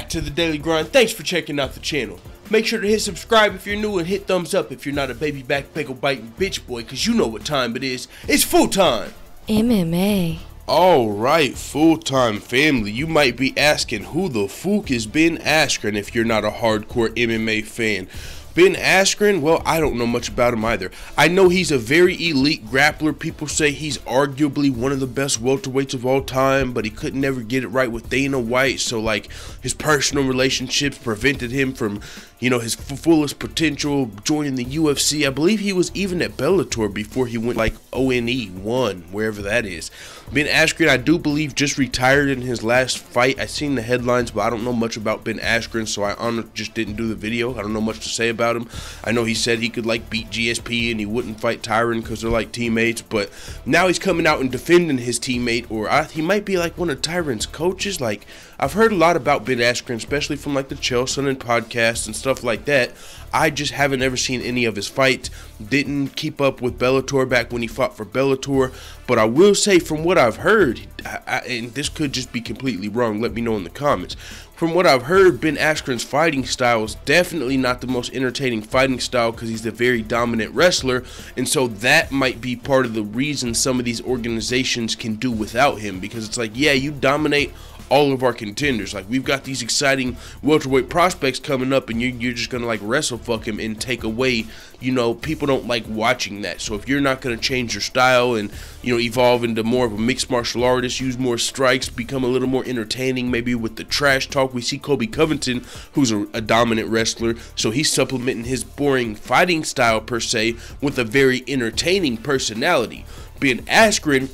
back to the Daily Grind. Thanks for checking out the channel. Make sure to hit subscribe if you're new and hit thumbs up if you're not a baby back pickle biting bitch boy, cause you know what time it is. It's full time. MMA. Alright, full-time family, you might be asking who the fuck is Ben Askren if you're not a hardcore MMA fan. Ben Askren, well, I don't know much about him either. I know he's a very elite grappler. People say he's arguably one of the best welterweights of all time, but he could never get it right with Dana White, so like his personal relationships prevented him from, you know, his fullest potential, joining the UFC. I believe he was even at Bellator before he went like ONE1, wherever that is. Ben Askren, I do believe, just retired in his last fight. I seen the headlines, but I don't know much about Ben Askren, so I honestly just didn't do the video. I don't know much to say about him. I know he said he could like beat GSP and he wouldn't fight Tyron because they're like teammates, but now he's coming out and defending his teammate, or he might be like one of Tyron's coaches. Like, I've heard a lot about Ben Askren, especially from like the Chelsea and podcasts and stuff like that. I just haven't ever seen any of his fights. Didn't keep up with Bellator back when he fought for Bellator, but I will say from what I've heard, and this could just be completely wrong, let me know in the comments. From what I've heard, Ben Askren's fighting style is definitely not the most entertaining fighting style because he's a very dominant wrestler, and so that might be part of the reason some of these organizations can do without him, because it's like, yeah, you dominate all of our contenders. Like, we've got these exciting welterweight prospects coming up, and you're just gonna like wrestle fuck him and take away, you know, people don't like watching that. So if you're not gonna change your style and, you know, evolve into more of a mixed martial artist, use more strikes, become a little more entertaining, maybe with the trash talk. We see Colby Covington, who's a dominant wrestler, so he's supplementing his boring fighting style per se with a very entertaining personality. Ben Askren,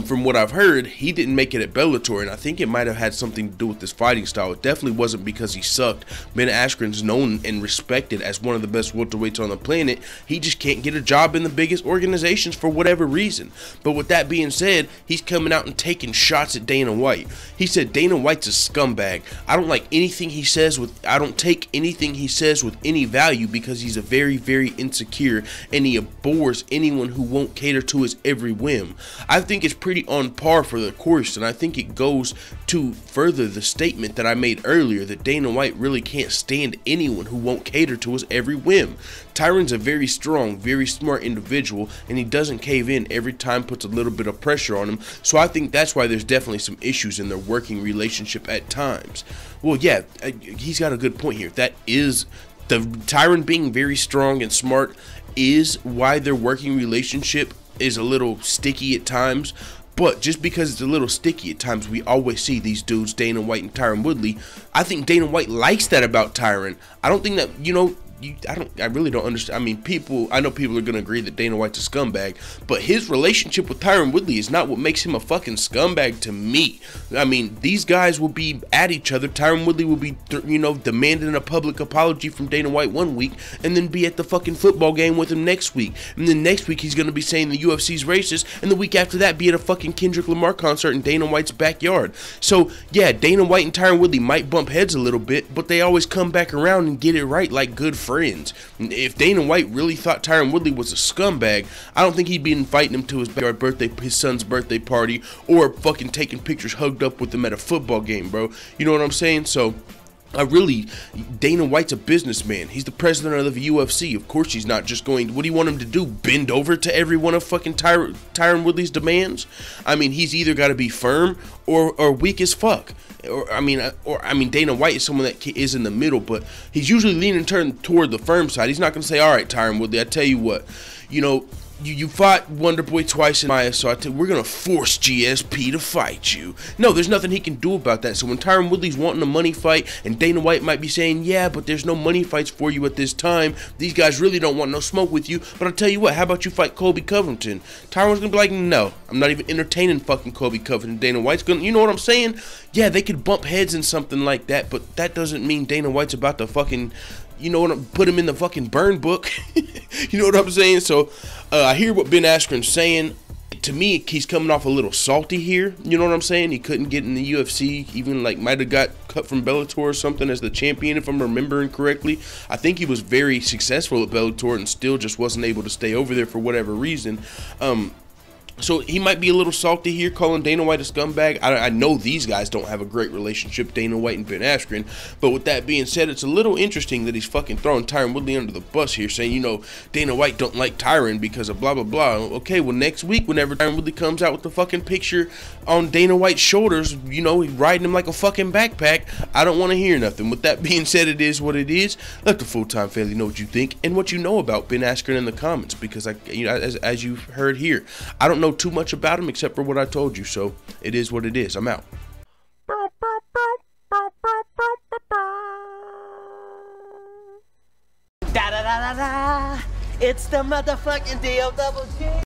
from what I've heard, he didn't make it at Bellator, and I think it might have had something to do with his fighting style. It definitely wasn't because he sucked. Ben Askren's known and respected as one of the best welterweights on the planet. He just can't get a job in the biggest organizations for whatever reason. But with that being said, he's coming out and taking shots at Dana White. He said Dana White's a scumbag. I don't like anything he says I don't take anything he says with any value because he's a very, very insecure, and he abhors anyone who won't cater to his every whim. I think it's pretty on par for the course, and I think it goes to further the statement that I made earlier that Dana White really can't stand anyone who won't cater to his every whim. Tyron's a very strong, very smart individual, and he doesn't cave in every time, puts a little bit of pressure on him, so I think that's why there's definitely some issues in their working relationship at times. Well, yeah, he's got a good point here. That is, the Tyron being very strong and smart is why their working relationship is a little sticky at times. But just because it's a little sticky at times, we always see these dudes, Dana White and Tyron Woodley. I think Dana White likes that about Tyron. I don't think that, you know, I really don't understand. I mean, I know people are going to agree that Dana White's a scumbag, but his relationship with Tyron Woodley is not what makes him a fucking scumbag to me. I mean, these guys will be at each other. Tyron Woodley will be, you know, demanding a public apology from Dana White one week and then be at the fucking football game with him next week. And then next week he's going to be saying the UFC's racist, and the week after that be at a fucking Kendrick Lamar concert in Dana White's backyard. So, yeah, Dana White and Tyron Woodley might bump heads a little bit, but they always come back around and get it right like good friends. If Dana White really thought Tyron Woodley was a scumbag, I don't think he'd be inviting him to his son's birthday party, or fucking taking pictures hugged up with him at a football game, bro. You know what I'm saying? So, Dana White's a businessman. He's the president of the UFC. Of course he's not just going, what do you want him to do, bend over to every one of fucking Tyron Woodley's demands? I mean, he's either got to be firm or weak as fuck. I mean, Dana White is someone that is in the middle, but he's usually leaning toward the firm side. He's not going to say, all right, Tyron Woodley, I tell you what, you know, you fought Wonderboy twice in Maya, so we're going to force GSP to fight you. No, there's nothing he can do about that. So when Tyron Woodley's wanting a money fight, and Dana White might be saying, yeah, but there's no money fights for you at this time. These guys really don't want no smoke with you. But I'll tell you what, how about you fight Colby Covington? Tyron's going to be like, no, I'm not even entertaining fucking Colby Covington. Dana White's going to, you know what I'm saying? Yeah, they could bump heads in something like that, but that doesn't mean Dana White's about to fucking, you know what, put him in the fucking burn book. You know what I'm saying? So I hear what Ben Askren's saying. To me, he's coming off a little salty here. You know what I'm saying? He couldn't get in the UFC, even like might have got cut from Bellator or something as the champion, if I'm remembering correctly. I think he was very successful at Bellator and still just wasn't able to stay over there for whatever reason. So he might be a little salty here, calling Dana White a scumbag. I know these guys don't have a great relationship, Dana White and Ben Askren. But with that being said, it's a little interesting that he's fucking throwing Tyron Woodley under the bus here, saying, you know, Dana White don't like Tyron because of blah, blah, blah. Okay, well, next week, whenever Tyron Woodley comes out with the fucking picture on Dana White's shoulders, you know, he's riding him like a fucking backpack, I don't want to hear nothing. With that being said, it is what it is. Let the full-time family know what you think and what you know about Ben Askren in the comments, because, as you've heard here, I don't know too much about him except for what I told you, so it is what it is. I'm out. Da da da da da. It's the motherfucking DOWG.